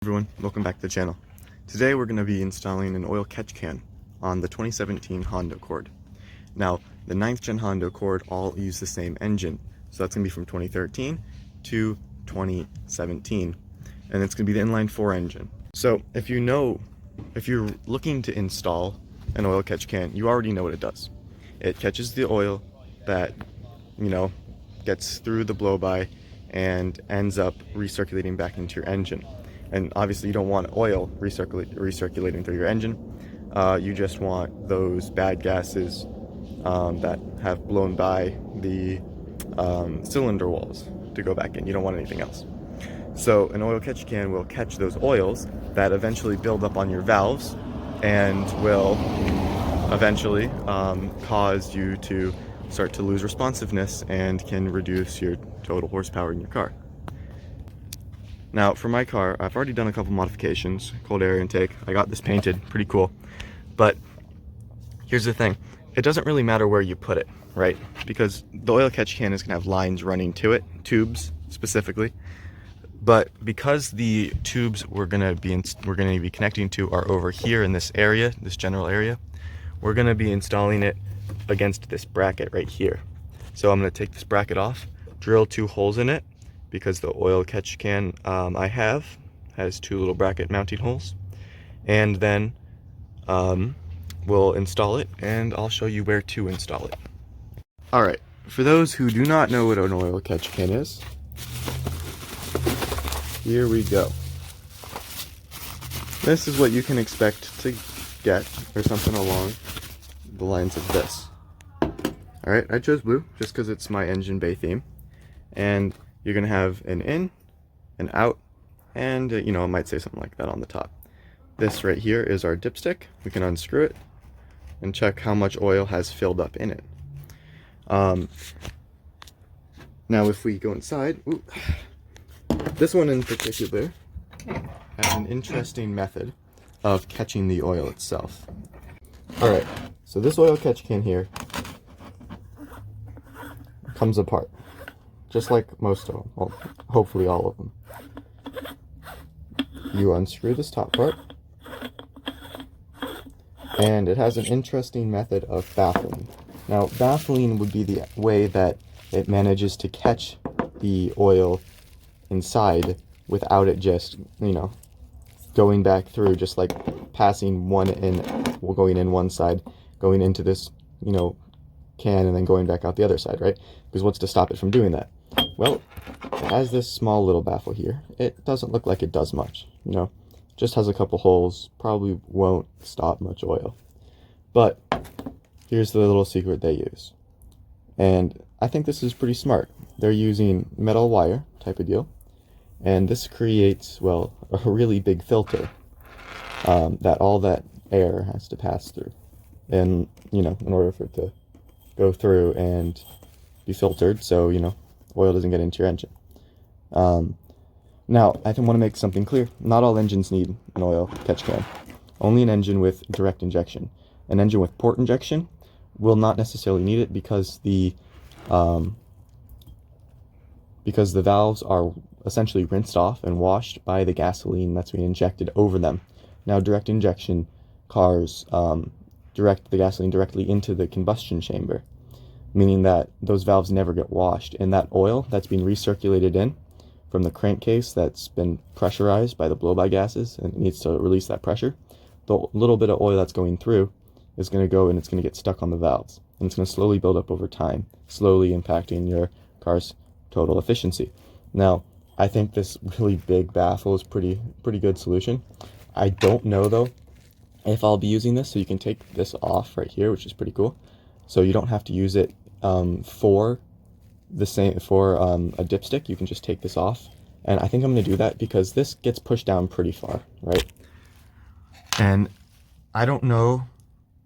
Everyone, welcome back to the channel. Today we're going to be installing an oil catch can on the 2017 Honda Accord. Now, the 9th gen Honda Accord all use the same engine, so that's going to be from 2013 to 2017, and it's going to be the inline-4 engine. So if you're looking to install an oil catch can, you already know what it does. It catches the oil that, gets through the blow-by and ends up recirculating back into your engine. And obviously you don't want oil recirculating through your engine. You just want those bad gases that have blown by the cylinder walls to go back in. You don't want anything else. So an oil catch can will catch those oils that eventually build up on your valves and will eventually cause you to start to lose responsiveness and can reduce your total horsepower in your car. Now, for my car, I've already done a couple modifications. Cold air intake, I got this painted, pretty cool. But here's the thing, it doesn't really matter where you put it, right? Because the oil catch can is gonna have lines running to it, tubes specifically. But because the tubes we're gonna be connecting to are over here in this area, this general area, we're gonna be installing it against this bracket right here. So I'm gonna take this bracket off, drill 2 holes in it, because the oil catch can I have has 2 little bracket mounting holes, and then we'll install it and I'll show you where to install it. Alright, for those who do not know what an oil catch can is, here we go. This is what you can expect to get, or something along the lines of this. Alright, I chose blue just because it's my engine bay theme, and you're going to have an in, an out, and it might say something like that on the top. This right here is our dipstick. We can unscrew it and check how much oil has filled up in it. Now if we go inside, this one in particular has an interesting method of catching the oil itself. Alright, so this oil catch can here comes apart, just like most of them, well, hopefully all of them. You unscrew this top part, and it has an interesting method of baffling. Now, baffling would be the way that it manages to catch the oil inside without it just, going back through, just like passing one in, going in one side, going into this, can, and then going back out the other side, right? Because what's to stop it from doing that? Well, it has this small little baffle here. It doesn't look like it does much, just has a couple holes, probably won't stop much oil. But here's the little secret they use. And I think this is pretty smart. They're using metal wire type of deal, and this creates, well, a really big filter that all that air has to pass through. And, in order for it to go through and be filtered, so, oil doesn't get into your engine. Now, I want to make something clear. Not all engines need an oil catch can. Only an engine with direct injection. An engine with port injection will not necessarily need it because the valves are essentially rinsed off and washed by the gasoline that's being injected over them. Now, direct injection cars direct the gasoline directly into the combustion chamber, meaning that those valves never get washed, and that oil that's being recirculated in from the crankcase that's been pressurized by the blow-by gases and it needs to release that pressure, the little bit of oil that's going through is going to go and it's going to get stuck on the valves, and it's going to slowly build up over time, slowly impacting your car's total efficiency. Now, I think this really big baffle is pretty good solution. I don't know though if I'll be using this, so you can take this off right here, which is pretty cool. So you don't have to use it for a dipstick. You can just take this off, and I think I'm going to do that because this gets pushed down pretty far, right? And I don't know,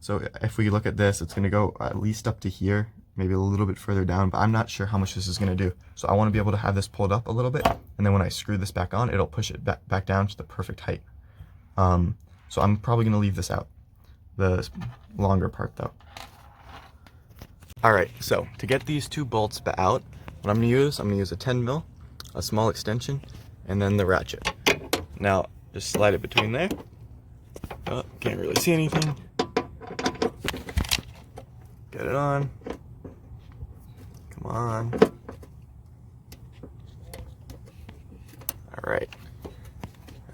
so if we look at this, it's going to go at least up to here, maybe a little bit further down, but I'm not sure how much this is going to do. So I want to be able to have this pulled up a little bit, and then when I screw this back on, it'll push it back down to the perfect height. So I'm probably going to leave this out, the longer part though. Alright, so to get these 2 bolts out, what I'm going to use a 10 mil, a small extension, and then the ratchet. Now, just slide it between there. Oh, can't really see anything. Get it on. Come on. All right.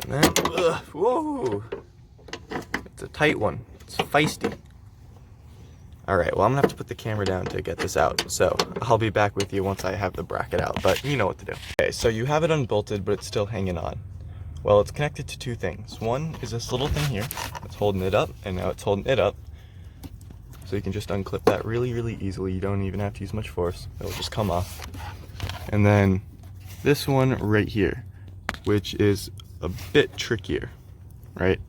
And then, whoa, it's a tight one. It's feisty. All right, well, I'm gonna have to put the camera down to get this out. So I'll be back with you once I have the bracket out, but you know what to do. Okay, so you have it unbolted, but it's still hanging on. Well, it's connected to two things. One is this little thing here. It's holding it up, and now it's holding it up. So you can just unclip that really, really easily. You don't even have to use much force. It'll just come off. And then this one right here, which is a bit trickier, right?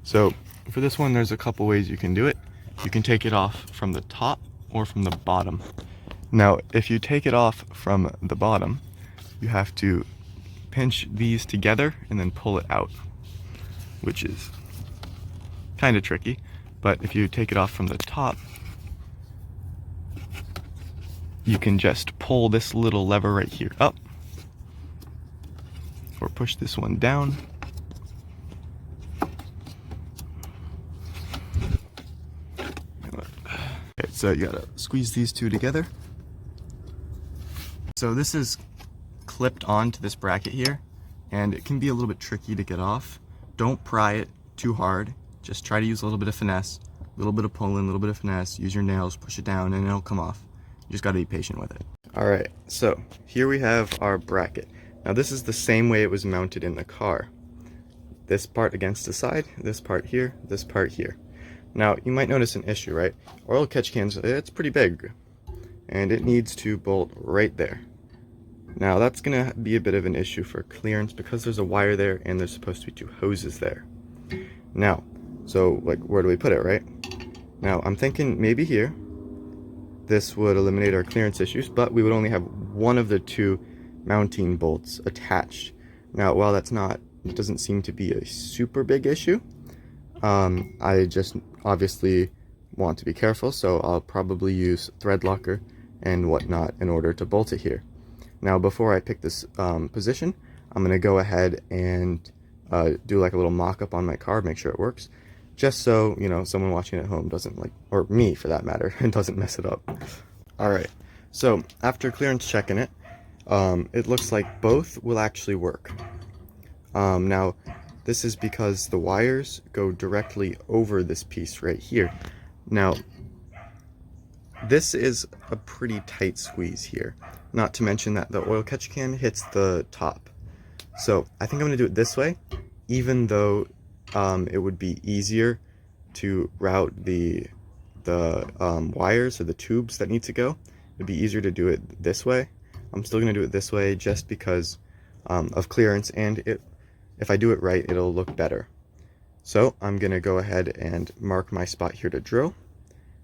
So for this one, there's a couple ways you can do it. You can take it off from the top or from the bottom. Now, if you take it off from the bottom, you have to pinch these together and then pull it out, which is kind of tricky. But if you take it off from the top, you can just pull this little lever right here up, or push this one down. Okay, so you gotta squeeze these two together. So this is clipped onto this bracket here, and it can be a little bit tricky to get off. Don't pry it too hard. Just try to use a little bit of finesse, a little bit of pulling, a little bit of finesse. Use your nails, push it down, and it'll come off. You just gotta be patient with it. All right, so here we have our bracket. Now this is the same way it was mounted in the car. This part against the side, this part here, this part here. Now you might notice an issue, right? Oil catch cans, it's pretty big, and it needs to bolt right there. Now that's gonna be a bit of an issue for clearance because there's a wire there and there's supposed to be two hoses there. Now, so like where do we put it, right? Now I'm thinking maybe here. This would eliminate our clearance issues, but we would only have one of the two mounting bolts attached. Now, while it doesn't seem to be a super big issue, I just obviously want to be careful, so I'll probably use thread locker and whatnot in order to bolt it here. Now, before I pick this position, I'm gonna go ahead and do like a little mock-up on my car, make sure it works, just so, you know, someone watching at home doesn't or me for that matter, doesn't mess it up. All right, so after clearance checking it, it looks like both will actually work. Now, this is because the wires go directly over this piece right here. Now, this is a pretty tight squeeze here, not to mention that the oil catch can hits the top. So I think I'm gonna do it this way, even though it would be easier to route the wires or the tubes that need to go. It'd be easier to do it this way. I'm still gonna do it this way just because of clearance, and if I do it right, it'll look better. So I'm gonna go ahead and mark my spot here to drill,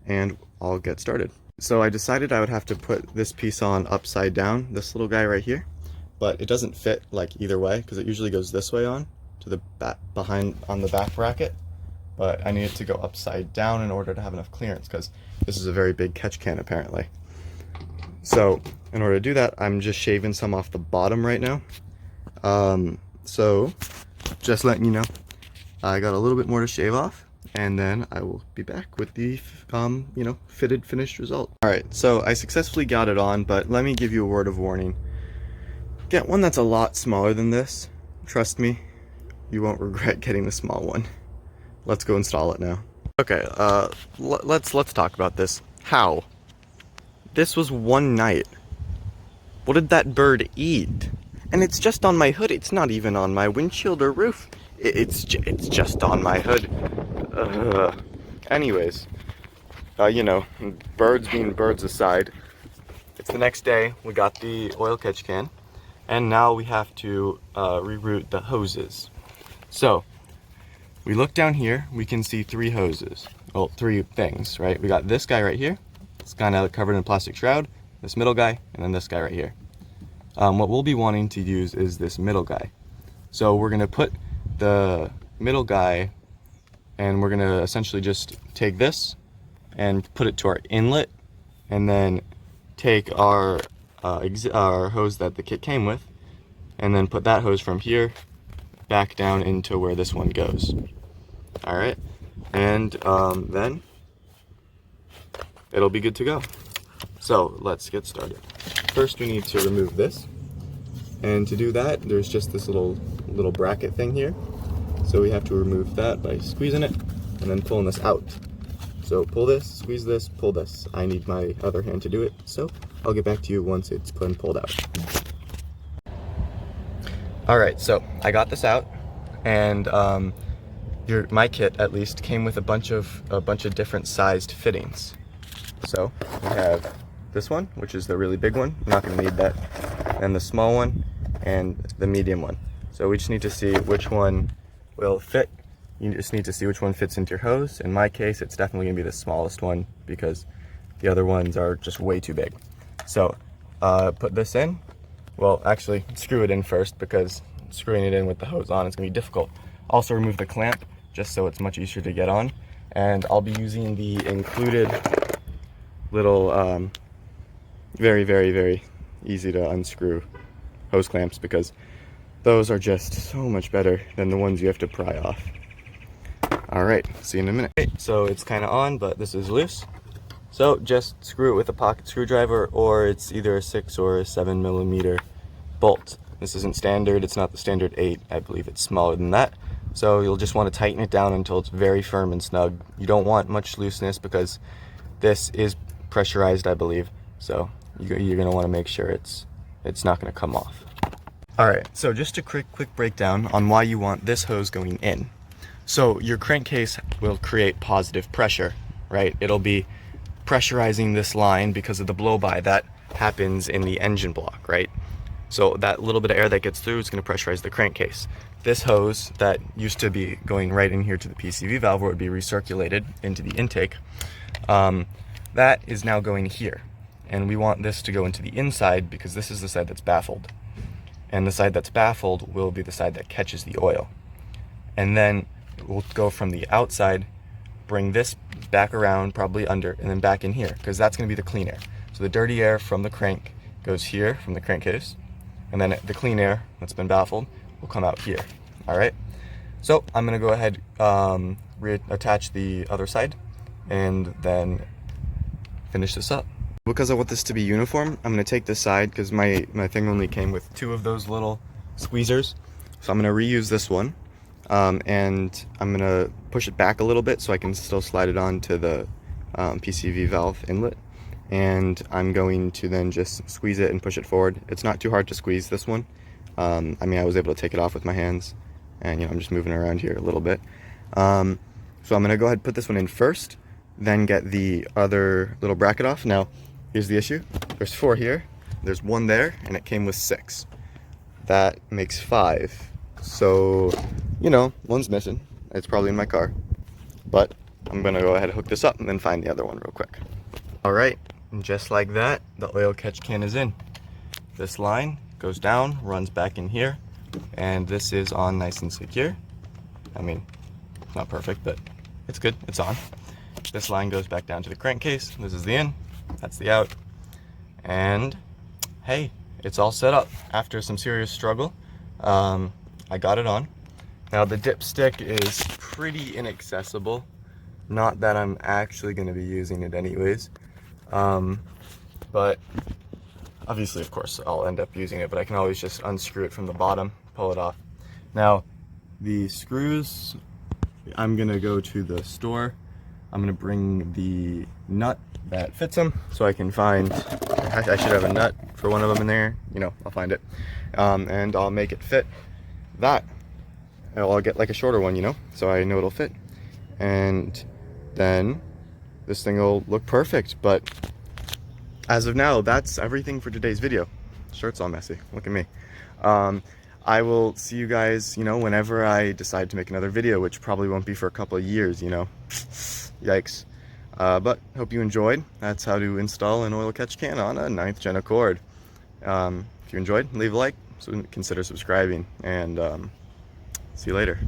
and I'll get started. So I decided I would have to put this piece on upside down, this little guy right here, but it doesn't fit like either way because it usually goes this way on to the back on the back bracket, but I need it to go upside down in order to have enough clearance because this is a very big catch can apparently. So in order to do that, I'm just shaving some off the bottom right now. So just letting you know, I got a little bit more to shave off, and then I will be back with the you know, fitted finished result. All right, so I successfully got it on, but let me give you a word of warning. Get one that's a lot smaller than this. Trust me, you won't regret getting the small one. Let's go install it now. Okay, let's talk about this. How? This was one night. What did that bird eat? And it's just on my hood. It's not even on my windshield or roof. It's just on my hood. Anyways, you know, birds being birds aside, it's the next day. We got the oil catch can, and now we have to reroute the hoses. So we look down here, we can see three hoses. Well, three things, right? We got this guy right here. It's kind of covered in a plastic shroud. This middle guy, and then this guy right here. What we'll be wanting to use is this middle guy. So we're gonna put the middle guy, and we're gonna essentially just take this and put it to our inlet, and then take our hose that the kit came with, and then put that hose from here back down into where this one goes. All right, and then it'll be good to go. So let's get started. First, we need to remove this, and to do that, there's just this little bracket thing here. So we have to remove that by squeezing it and then pulling this out. So pull this, squeeze this, pull this. I need my other hand to do it, so I'll get back to you once it's pulled out. All right, so I got this out, and my kit at least came with a bunch of different sized fittings. So we have this one, which is the really big one. You're not going to need that, and the small one, and the medium one. So we just need to see which one will fit. You just need to see which one fits into your hose. In my case, it's definitely going to be the smallest one because the other ones are just way too big. So put this in. Well, actually, screw it in first because screwing it in with the hose on is going to be difficult. Also remove the clamp just so it's much easier to get on. And I'll be using the included little very, very, very easy to unscrew hose clamps because those are just so much better than the ones you have to pry off. All right, see you in a minute. So it's kind of on, but this is loose. So just screw it with a pocket screwdriver, or it's either a 6 or a 7 millimeter bolt. This isn't standard, it's not the standard 8, I believe it's smaller than that. So you'll just want to tighten it down until it's very firm and snug. You don't want much looseness because this is pressurized, I believe. So you're gonna want to make sure it's not gonna come off. All right, so just a quick breakdown on why you want this hose going in. So your crankcase will create positive pressure, right? It'll be pressurizing this line because of the blow-by that happens in the engine block, right? So that little bit of air that gets through is going to pressurize the crankcase. This hose that used to be going right in here to the PCV valve where it would be recirculated into the intake, that is now going here. And we want this to go into the inside because this is the side that's baffled. And the side that's baffled will be the side that catches the oil. And then we'll go from the outside, bring this back around, probably under, and then back in here, because that's going to be the clean air. So the dirty air from the crank goes here from the crankcase, and then the clean air that's been baffled will come out here. All right. So I'm going to go ahead, reattach the other side, and then finish this up. Because I want this to be uniform, I'm going to take this side because my thing only came with 2 of those little squeezers. So I'm going to reuse this one. And I'm going to push it back a little bit so I can still slide it on to the PCV valve inlet. And I'm going to then just squeeze it and push it forward. It's not too hard to squeeze this one. I mean, I was able to take it off with my hands, and I'm just moving around here a little bit. So I'm going to go ahead and put this one in first, then get the other little bracket off. Now, here's the issue. There's 4 here, there's 1 there, and it came with 6. That makes 5. So, one's missing. It's probably in my car. But I'm going to go ahead and hook this up and then find the other one real quick. All right, and just like that, the oil catch can is in. This line goes down, runs back in here, and this is on nice and secure. I mean, it's not perfect, but it's good. It's on. This line goes back down to the crankcase. This is the in. That's the out. And, hey, it's all set up. After some serious struggle, I got it on. Now the dipstick is pretty inaccessible. Not that I'm actually going to be using it anyways. But obviously, of course, I'll end up using it, but I can always just unscrew it from the bottom, pull it off. Now, the screws, I'm going to go to the store. I'm going to bring the nut that fits them so I can find, I should have a nut for one of them in there. I'll find it. And I'll make it fit that. I'll get like a shorter one, so I know it'll fit. And then this thing will look perfect. But as of now, that's everything for today's video. Shirt's all messy. Look at me. I will see you guys, whenever I decide to make another video, which probably won't be for a couple of years, Yikes. But hope you enjoyed. That's how to install an oil catch can on a 9th gen Accord. If you enjoyed, leave a like, so consider subscribing, and see you later.